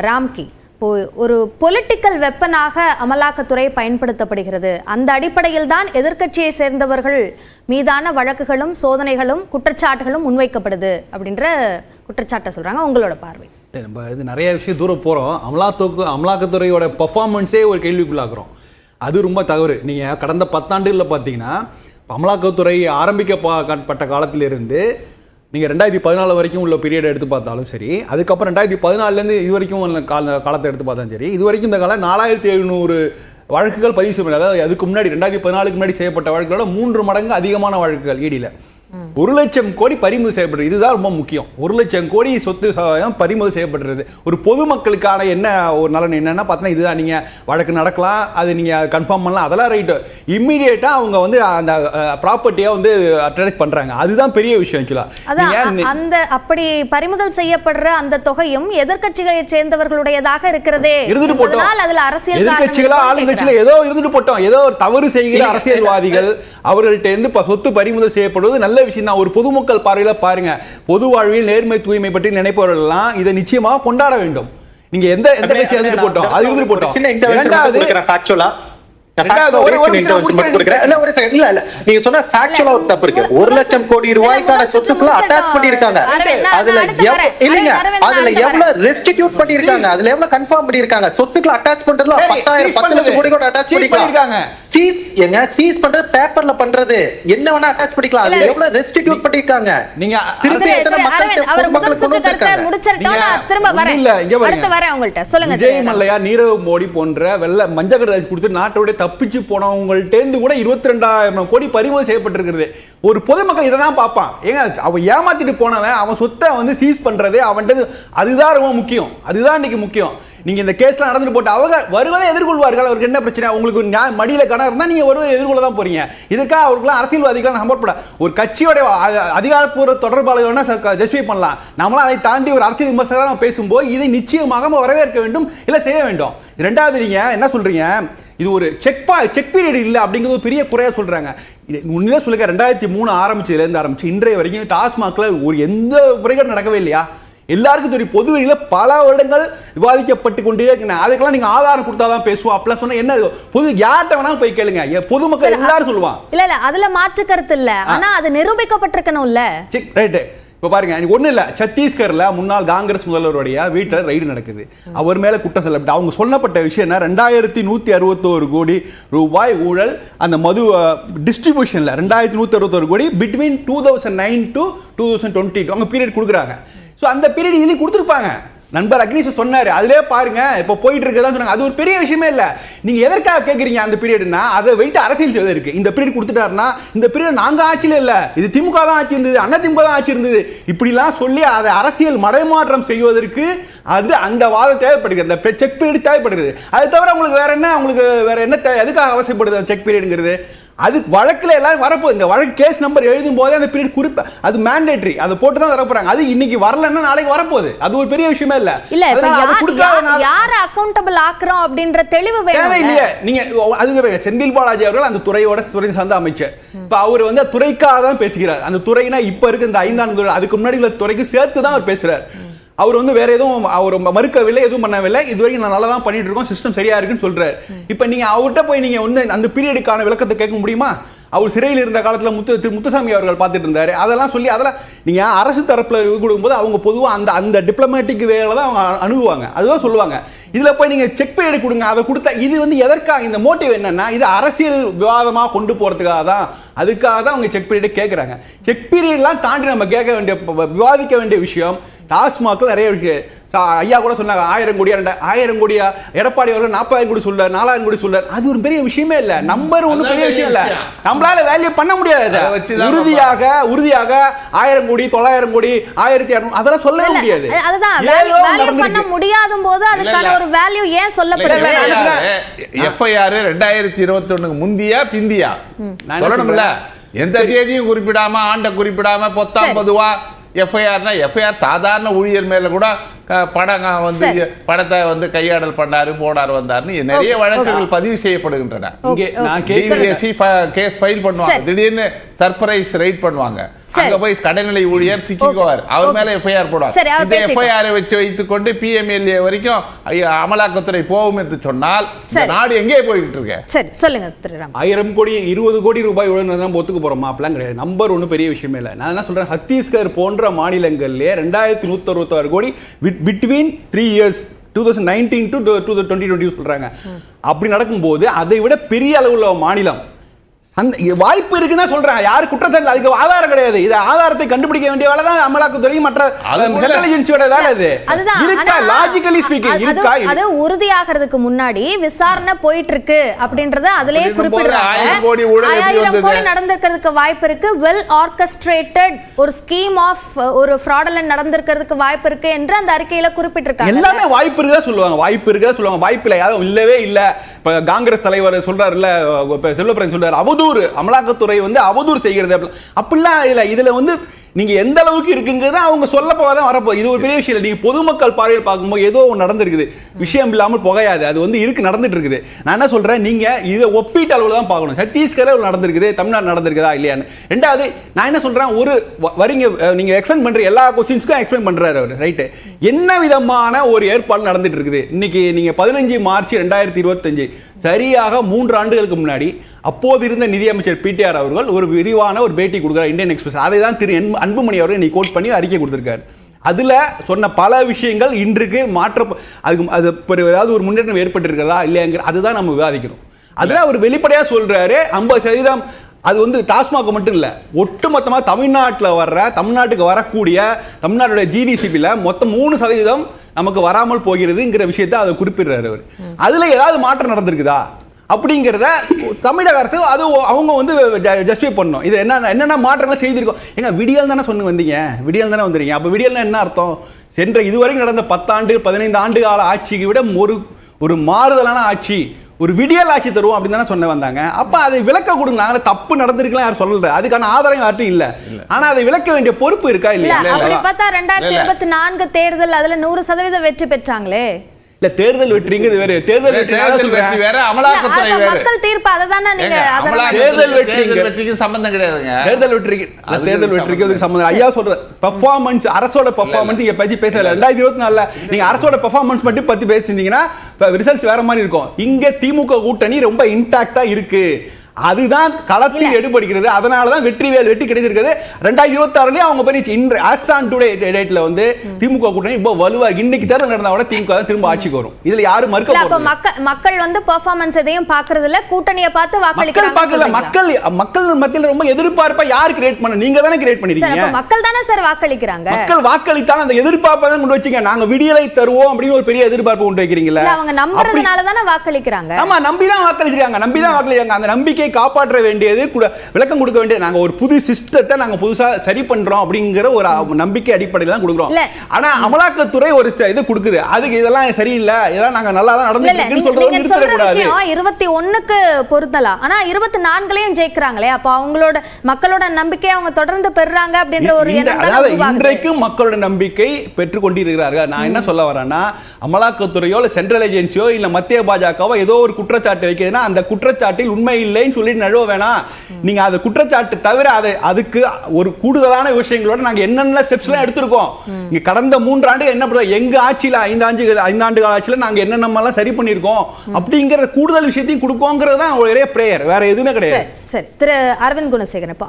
ராம்கி, ஒரு பொலிட்டிக்கல் வெப்பனாக அமலாக்கத்துறை பயன்படுத்தப்படுகிறது. அந்த அடிப்படையில் தான் எதிர்க்கட்சியை சேர்ந்தவர்கள் மீதான வழக்குகளும் சோதனைகளும் குற்றச்சாட்டுகளும் முன்வைக்கப்படுது அப்படின்ற குற்றச்சாட்டை சொல்றாங்க. உங்களோட பார்வை? நம்ம இது நிறைய விஷயம் தூரம் போகிறோம். அமலாக்கத்துறையோட பர்ஃபார்மன்ஸே ஒரு கேள்விக்குள்ளாக்குறோம். அது ரொம்ப தவறு. நீங்கள் கடந்த 10 ஆண்டுகளில் பார்த்தீங்கன்னா அமலாக்கத்துறை ஆரம்பிக்கப்பட்ட காலத்திலிருந்து நீங்கள் 2014 வரைக்கும் உள்ள பீரியட் எடுத்து பார்த்தாலும் சரி, அதுக்கப்புறம் 2014 இது வரைக்கும் காலத்தை எடுத்து பார்த்தாலும் சரி, இது வரைக்கும் இந்த காலம் 4700 வழக்குகள் பதிவு செய்யப்படும். அதாவது அதுக்கு முன்னாடி 2014 முன்னாடி செய்யப்பட்ட வழக்குகளோட 3 மடங்கு அதிகமான வழக்குகள் ஈடியில் 1,00,000 கோடி பறிமுதல் செய்யப்படுறது. இதுதான் ரொம்ப முக்கியம். 1,00,000 கோடி சொத்து பறிமுதல் செய்யப்படுறது. ஒரு பொதுமக்களுக்கான என்ன ஒரு நலன் என்னன்னா பார்த்தீங்கன்னா இதுதான். நீங்க வழக்கு நடக்கலாம், அது நீங்க கன்ஃபார்ம் பண்ணலாம், அதெல்லாம் ரைட்டு. இம்மிடியேட்டா அவங்க வந்து அந்த ப்ராப்பர்ட்டியை வந்து அட்ராக்ட் பண்றாங்க. அதுதான் பெரிய விஷயம். அந்த அப்படி பறிமுதல் செய்யப்படுற அந்த தொகையும் எதிர்க்கட்சிகளை சேர்ந்தவர்களுடையதாக இருக்கிறதே. இருந்துட்டு போட்டோம். அதுல அரசியல் எதிர்க்கட்சிகளா ஆளுங்கட்சியில ஏதோ இருந்துட்டு போட்டோம். ஏதோ ஒரு தவறு செய்கிற அரசியல்வாதிகள் அவர்கள்ட்ட இருந்து சொத்து பறிமுதல் செய்யப்படுவது நல்ல விஷயம் தான். ஒரு பொதுமக்கள் பார்வையில பாருங்க, பொது வாழ்வில் நேர்மை தூய்மை பற்றி நினைப்பவர்கள் எல்லாம் இதை நிச்சயமாக கொண்டாட வேண்டும். நீங்க எந்த கட்சி இருந்துட்டு போட்டோம், அது இருந்துட்டு போட்டோம். நீங்க சொன்ன ஃபேக்சுவலா ஒரு தப்பு இருக்கு. 1,00,000 கோடி ரூபாய்க்கான சொத்துக்களை அட்டாச் பண்ணிருக்காங்க. அதுல இல்லைங்க, அதுல எவ்வளவு ரெஸ்டிடியூட் பண்ணிருக்காங்க, அதுல எவ்வளவு கன்ஃபார்ம் பண்ணிருக்காங்க. சொத்துக்களை அட்டாச் பண்றதுல 10 லட்சம் கோடி கூட அட்டாச் பண்ணிருக்காங்க. சீஸ் பண்றது பேப்பர்ல பண்றது என்ன வேணா அட்டாச் பண்ணிக்கலாம். அதுல எவ்வளவு ரெஸ்டிடியூட் பண்ணிருக்காங்க. நீங்க திருப்பி எத்தனை மக்களுக்கு விஜய் மல்லையா, நீரவ் மோடி போன்ற மஞ்ச கடை கொடுத்து நாட்டோட தப்பிச்சு போனவங்கள்ட்ட இருந்து கூட 22,000 கோடி பறிமுதல் செய்யப்பட்டிருக்கிறது. ஒரு பொதுமக்கள் இதை தான் பார்ப்பான். ஏங்க அவன் ஏமாத்திட்டு போனவன் அவன் சொத்தை வந்து சீஸ் பண்றது அவன்கிட்ட, அதுதான் ரொம்ப முக்கியம். அதுதான் இன்னைக்கு முக்கியம். நீங்க இந்த கேஸ்ல நடந்துட்டு போட்டு அவங்க வருவதை எதிர்கொள்வார்கள். அவருக்கு என்ன பிரச்சனை? உங்களுக்கு மடியில கடன் இருந்தா நீங்க வருவதை எதிர்கொள்ள தான் போறீங்க. இதுக்காக அவருக்குலாம் அரசியல்வாதிகள் நம்பப்பட ஒரு கட்சியோட அதிகாரப்பூர்வ தொடர்பாளர்கள்னா ஜஸ்டிஃபை பண்ணலாம். நம்மளாம் அதை தாண்டி ஒரு அரசியல் விமர்சகராக நம்ம பேசும்போது இதை நிச்சயமாக வரவேற்க வேண்டும், இல்ல செய்ய வேண்டும். இரண்டாவது, நீங்க என்ன சொல்றீங்க, இது ஒரு செக் பீரியட் இல்ல அப்படிங்கிறது பெரிய குறையா சொல்றாங்க. உண்மையிலே சொல்லுங்க, 2003 ஆரம்பிச்சதுல இருந்து இன்றைய வரைக்கும் டாஸ்மாக்ல ஒரு எந்த முறைகள் நடக்கவே இல்லையா? எல்லாருக்கும் தெரியும். பொது வெளியில பல வருடங்கள் விவாதிக்கப்பட்டு கொண்டே இருக்கு. அதுக்கெல்லாம் நீங்க ஆதாரம் கொடுத்தாதான் பேசுவோம் அப்படிலாம் சொன்னா என்ன? பொது யார்கிட்ட வேணாலும் போய் கேளுங்க, பொதுமக்கள் எல்லாரும் சொல்லுவாங்க. இல்ல அதுல மாற்று கருத்து இல்ல, ஆனா அது நிரூபிக்கப்பட்டிருக்கணும்ல. ரைட். இப்ப பாருங்க, ஒண்ணு இல்ல, சத்தீஸ்கர்ல முன்னாள் காங்கிரஸ் முதல்வருடைய வீட்டுல ரைடு நடக்குது. அவர் மேல குற்றம் சொல்லப்பட்டு அவங்க சொல்லப்பட்ட விஷயம் என்ன? 2161 கோடி ரூபாய் ஊழல் அந்த மது டிஸ்ட்ரிபியூஷன்ல 2161 கோடி பிட்வீன் 2009 to 2022 அவங்க பீரியட் கொடுக்குறாங்க. ஸோ அந்த பீரியட் இதுலேயும் கொடுத்துருப்பாங்க. நண்பர் அக்னீஷ் சொன்னாரு, அதுலேயே பாருங்க இப்போ போயிட்டு இருக்கதான் சொன்னாங்க. அது ஒரு பெரிய விஷயமே இல்லை. நீங்க எதற்காக கேட்குறீங்க அந்த பீரியட்னா? அதை வைத்து அரசியல் செய்வது இருக்கு. இந்த பீரியட் கொடுத்துட்டாருன்னா இந்த பீரியட் நாங்க ஆட்சியில் இல்லை, இது திமுக தான் ஆட்சி இருந்தது, அண்ணா திமுக தான் ஆட்சி இருந்தது, இப்படிலாம் சொல்லி அதை அரசியல் மடைமாற்றம் செய்வதற்கு அது அந்த வாதம் தேவைப்படுகிறது, அந்த செக் பீரியட் தேவைப்படுகிறது. அது தவிர உங்களுக்கு வேற என்ன எதுக்காக அவசியப்படுது செக் பீரியடுங்கிறது? அது வழக்கில் எல்லாரும் வரப்போகுது. இந்த வழக்கு கேஸ் நம்பர் எழுதும் போதே அந்த பீரியட் குறிப்பு அது மேண்டேட்டரி, அதை போட்டு தான் தரப்போறாங்க. அது இன்னைக்கு வரலன்னா நாளைக்கு வரப்போகுது. அது ஒரு பெரிய விஷயமே இல்ல. யாரை அக்கவுண்டபிள் ஆக்குறோம் அப்படின்ற தெளிவு தேவையில்லையே. நீங்க அதுக்கு செந்தில் பாலாஜி அவர்கள் அந்த துறை சார்ந்த அமைச்சர். இப்ப அவர் வந்து துறைக்காக தான் பேசுகிறார். அந்த துறைனா இப்ப இருக்கு இந்த 5 ஆண்டு, அதுக்கு முன்னாடி உள்ள துறைக்கு சேர்த்து தான் அவர் பேசுறார். அவர் வந்து வேற எதுவும் அவர் மறுக்கவில்லை, எதுவும் பண்ணவில்லை. இது வரைக்கும் நான் நல்லா தான் பண்ணிட்டு இருக்கோம், சிஸ்டம் சரியா இருக்குன்னு சொல்றாரு. இப்ப நீங்க அவர்கிட்ட போய் நீங்க வந்து அந்த பீரியடுக்கான விளக்கத்தை கேட்க முடியுமா? அவர் சிறையில் இருந்த காலத்தில் முத்துசாமி அவர்கள் பார்த்துட்டு இருந்தாரு. அதெல்லாம் சொல்லி அதெல்லாம் நீங்க அரசு தரப்புல கொடுக்கும்போது அவங்க பொதுவாக அந்த டிப்ளமேட்டிக் வேலை தான் அவங்க அணுகுவாங்க, அதுதான் சொல்லுவாங்க. இதுல போய் நீங்க செக் பீரியட் கொடுங்க, அதை கொடுத்தா இது வந்து எதற்காக? இந்த மோட்டிவ் என்னன்னா இது அரசியல் விவாதமாக கொண்டு போறதுக்காக தான், அதுக்காக தான் அவங்க செக் பீரியட் கேட்கறாங்க. செக் பீரியட்லாம் தாண்டி நம்ம கேட்க வேண்டிய விவாதிக்க வேண்டிய விஷயம் டாஸ்மாக்ல நிறைய இருக்கு. ஐயா கூட சொன்னாங்க 1000 கோடியா 1000 கோடியா, எடப்பாடி அவர்கள் 40,000 கோடி சொல்றாரு, 4,000 கோடி சொல்றாரு. அது ஒரு பெரிய விஷயமே இல்ல. நம்பர் ஒன்றும் பெரிய விஷயம் இல்ல. நம்மளால வேல்யூ பண்ண முடியாது. உறுதியாக 1000 கோடி 900 கோடி 1200 அதெல்லாம் சொல்லவே முடியாது. அதுதான் வேல்யூ பண்ண முடியாத போது அதுக்கான ஒரு வேல்யூ ஏன் சொல்லப்படுது? எஃப்ஐஆர் 2021 முந்தியா பிந்தியா சொல்லணும்ல. எந்த தேதியும் குறிப்பிடாம ஆண்ட குறிப்பிடாம பொத்தாம் பொதுவா எஃப்ஐஆர்னா எஃப்ஐஆர் சாதாரண ஊழியர் மேல கூட படம் வந்து படத்தை வந்து கையாடல் பண்ணாரு போனார் வந்தாருன்னு நிறைய வழக்குகள் பதிவு செய்யப்படுகின்றன. கேஸ் ஃபைல் பண்ணுவாங்க, திடீர்னு சர்ப்ரைஸ் ரைட் பண்ணுவாங்க. அங்க போய் கடைநிலை ஊழியர் சிக்கிக்குவார், அவர் மேல எஃப்ஐஆர் போடுவார். இந்த எஃப்ஐஆர் வச்சு வைத்துக் கொண்டு பிஎம்எல்ஏ வரைக்கும் அமலாக்கத்துறை போகும் என்று சொன்னால் நாடு எங்கே போயிட்டு இருக்கு? சரி சொல்லுங்க திரு ராம். 1000 கோடி 20 கோடி ரூபாய் தான் ஒத்துக்க போறோம் அப்படிலாம் கிடையாது. நம்பர் ஒன்றும் பெரிய விஷயமே இல்லை. நான் என்ன சொல்றேன், சத்தீஸ்கர் போன்ற மாநிலங்களிலே 2166 கோடி பிட்வீன் 3 இயர்ஸ் 2019 to 2020 சொல்றாங்க. அப்படி நடக்கும்போது அதை விட பெரிய அளவுள்ள மாநிலம் வாய்ப்பு இருக்குன்னு சொல்றேன். யாரு குற்றச்சாட்டு, அதுக்கு ஆதாரம் கிடையாது. இது ஆதாரத்தை கண்டுபிடிக்க வேண்டிய வேலை தான் அமலாக்கத்துறை மற்ற இன்டெலிஜென்ஸோட வேலை. இது இருக்கா லாஜிக்கலி ஸ்பீக்கிங் இருக்கா? அது உறுதியாகிறதுக்கு முன்னாடி விசாரணை போயிட்டு இருக்கு அப்படின்றத அதிலே குறிப்பிடுறாங்க. 1000 கோடி நடந்திருக்கிறதுக்கு வாய்ப்பு இருக்கு, வெல் ஆர்கெஸ்ட்ரேட்டட் ஒரு ஸ்கீம் ஆஃப் ஒரு ஃப்ராடலன்ட் நடந்திருக்கிறதுக்கு வாய்ப்பு இருக்கு என்று அந்த அறிக்கையில குறிப்பிட்டிருக்காங்க. எல்லாமே வாய்ப்பு இருக்குதா சொல்லுவாங்க, வாய்ப்பு இருக்குதா சொல்லுவாங்க. வாய்ப்பு இல்லை, யாரும் இல்லவே இல்ல. இப்ப காங்கிரஸ் தலைவர் சொல்றாருல்ல, செல்வப்பிரன் சொல்றாரு, அவதூறு அமலாக்கத்துறை அவதூறு செய்கிறது அப்படிலாம் இல்ல. இதுல நீங்க எந்த அளவுக்கு இருக்குங்கிறத அவங்க சொல்ல போகாதான் வரப்போகுது. இது ஒரு பெரிய விஷயம் இல்லை. நீங்க பொதுமக்கள் பார்வையில் பார்க்கும்போது ஏதோ ஒன்று நடந்திருக்குது, விஷயம் இல்லாமல் புகையாது. அது இருக்கு, நடந்துட்டு இருக்குது. நான் என்ன சொல்றேன், நீங்க இதை ஒப்பீட்டு அளவில் தான் பார்க்கணும். சத்தீஸ்கர்ல நடந்திருக்குது, தமிழ்நாடு நடந்திருக்குதா இல்லையான்னு. ரெண்டாவது நான் என்ன சொல்றேன், ஒரு வரீங்க நீங்க எக்ஸ்பிளைன் பண்ற எல்லா கொஸ்டின்ஸ்க்கும் எக்ஸ்பிளைன் பண்றாரு அவர், ரைட்டு. என்ன விதமான ஒரு ஏற்பாடு நடந்துட்டு இருக்குது இன்னைக்கு? நீங்க 15 மார்ச் 2025 சரியாக 3 ஆண்டுகளுக்கு முன்னாடி அப்போது இருந்த நிதியமைச்சர் பிடிஆர் அவர்கள் ஒரு விரிவான ஒரு பேட்டி கொடுக்கிறார் இந்தியன் எக்ஸ்பிரஸ். அதை தான் திரு அன்புமணி அவர்கள் நீ கோட் பண்ணி அறிக்கை கொடுத்திருக்காரு. அதுல சொன்ன பல விஷயங்கள் இன்றைக்கு அது ஏதாவது ஒரு முன்னேற்றம் ஏற்பட்டிருக்கிறதா இல்லையாங்கிற அதுதான் நம்ம விவாதிக்கணும். அதுல அவர் வெளிப்படையா சொல்றாரு 50% அது டாஸ்மாக் மட்டும் இல்ல, ஒட்டுமொத்தமா தமிழ்நாட்டுக்கு வரக்கூடிய தமிழ்நாட்டுடைய ஜிடிசிபில மொத்தம் 3% நமக்கு வராமல் போகிறதுங்கிற விஷயத்தை அதை குறிப்பிடுறாரு அவர். அதுல ஏதாவது மாற்றம் நடந்திருக்குதா அப்படிங்கிறத தமிழக அரசு அது அவங்க ஜஸ்டிஃபை பண்ணணும். இது என்னென்ன மாற்றங்கள் செய்திருக்கோம். எங்க விடியல் தானே வந்தீங்க, விடியல் தானே வந்துறீங்க. அப்ப விடியல்னா என்ன அர்த்தம்? சென்ற இதுவரைக்கும் நடந்த 10 ஆண்டு 15 ஆண்டு கால ஆட்சிக்கு விட ஒரு மாறுதலான ஆட்சி, ஒரு விடியல் ஆட்சி தருவோம் அப்படின்னு தானே வந்தாங்க. அப்ப அதை விளக்க கொடுங்க. தப்பு நடந்திருக்கலாம் யாரும் சொல்லல, அதுக்கான ஆதாரம் யார்ட்டும் இல்ல. ஆனா அதை விளக்க வேண்டிய பொறுப்பு இருக்கா இல்லையா? அப்படி பார்த்தா 2024 தேர்தல் அதுல 100% வெற்றி பெற்றாங்களே. இல்ல, தேர்தல் வெற்றிங்கிறது வேற. தேர்தல் வெற்றி வேற, அமலாக்கத்துறை வேற. மக்கள் தீர்ப்பு அததானே நீங்க தேர்தல் வெற்றிக்கு சம்பந்தம் கிடையாதுங்க. தேர்தல் வெற்றிக்கு சம்பந்தம். ஐயா சொல்ற பெர்ஃபார்மன்ஸ், அரசோட பெர்ஃபார்மன்ஸ் இங்க பத்தி பேசல. 2024 நீங்க அரசோட பெர்ஃபார்மன்ஸ் மட்டும் பத்தி பேசியிருந்தீங்கன்னா ரிசல்ட்ஸ் வேற மாதிரி இருக்கும். இங்க திமுக கூட்டணி ரொம்ப இன்டாக்டா இருக்கு, அதுதான் களத்தில் எடுபடுகிறது. அதனாலதான் வெற்றி கிடைச்சிருக்கிறது. 2026 அவங்க போய் ஆஸ் ஆன் டுடே டேட்ல திமுக கூட்டணி ரொம்ப வலுவா இன்னைக்கு தேர்தல் நடந்தா திமுக தான் திரும்ப ஆட்சிக்கு வரும். இதுல யாரும் மறுக்க போறது? மக்கள் பெர்ஃபார்மன்ஸ் எதையும் பாக்குறது இல்ல, கூட்டணியை பார்த்து வாக்களிக்கிறாங்க. மக்கள் மத்தியில ரொம்ப எதிர்பார்ப்பா யாரு கிரியேட் பண்ண? நீங்க தானே கிரியேட் பண்ணிருக்கீங்க. மக்கள் தானே சார் வாக்களிக்கிறாங்க. மக்கள் வாக்களித்தால் அந்த எதிர்பார்ப்பை தான் கொண்டு வச்சீங்க. நாங்க விடியலை தருவோம் அப்படின்னு ஒரு பெரிய எதிர்பார்ப்பு கொண்டு வைக்கிறீங்களா? அவங்க நம்புறதுனால தானே வாக்களிக்கிறாங்க. ஆமா, நம்பிதான் வாக்களிக்கிறாங்க. அந்த நம்பிக்கை காப்பாற்ற வேண்டியது விளக்கம் கொடுக்க வேண்டியது. நாங்க ஒரு புது சிஸ்டத்தை நாங்க புதுசா சரி பண்றோம் அப்படிங்கிற ஒரு நம்பிக்கை அடிப்படையில் தான் கொடுக்குறோம். ஆனா அமலாக்கத்துறை ஒரு இது கொடுக்குது, அதுக்கு இதெல்லாம் சரியில்லை, இதெல்லாம் நாங்க நல்லா தான் நடந்துருக்குன்னு சொல்றது நிறுத்தக்கூடாது. 21க்கு பொருத்தலாம், ஆனா 24லயும் ஜெயிக்கிறாங்களே. அப்ப அவங்களோட மக்களோட நம்பிக்கை அவங்க தொடர்ந்து பெறுறாங்க அப்படின்ற ஒரு இன்றைக்கு மக்களோட நம்பிக்கை பெற்றுக் கொண்டிருக்கிறார்கள். நான் என்ன சொல்ல வரேன்னா, அமலாக்கத்துறையோ இல்ல சென்ட்ரல் ஏஜென்சியோ இல்ல மத்திய பாஜகவோ ஏதோ ஒரு குற்றச்சாட்டு வைக்கிறதுனா அந்த குற்றச்சாட்டில் உண்மை இல்லைன்னு சொல்லி நழுவ வேணாம். நீங்க அது குற்றச்சாட்டு தவிர அதுக்கு ஒரு கூடுதலான விஷயங்களோட நாங்க என்னென்ன ஸ்டெப்ஸ் எல்லாம் எடுத்திருக்கோம். இங்க கடந்த 3 ஆண்டு என்ன பண்ணுவோம், எங்க ஆட்சியில 5 ஆண்டு கால ஆட்சியில நாங்க என்னென்ன சரி பண்ணிருக்கோம் அப்படிங்கிற கூடுதல் விஷயத்தையும் கொடுக்கோங்கிறது தான் ஒரே பிரேயர், வேற எதுவுமே கிடையாது. சரி, திரு அரவிந்த் குணசேகரன், இப்போ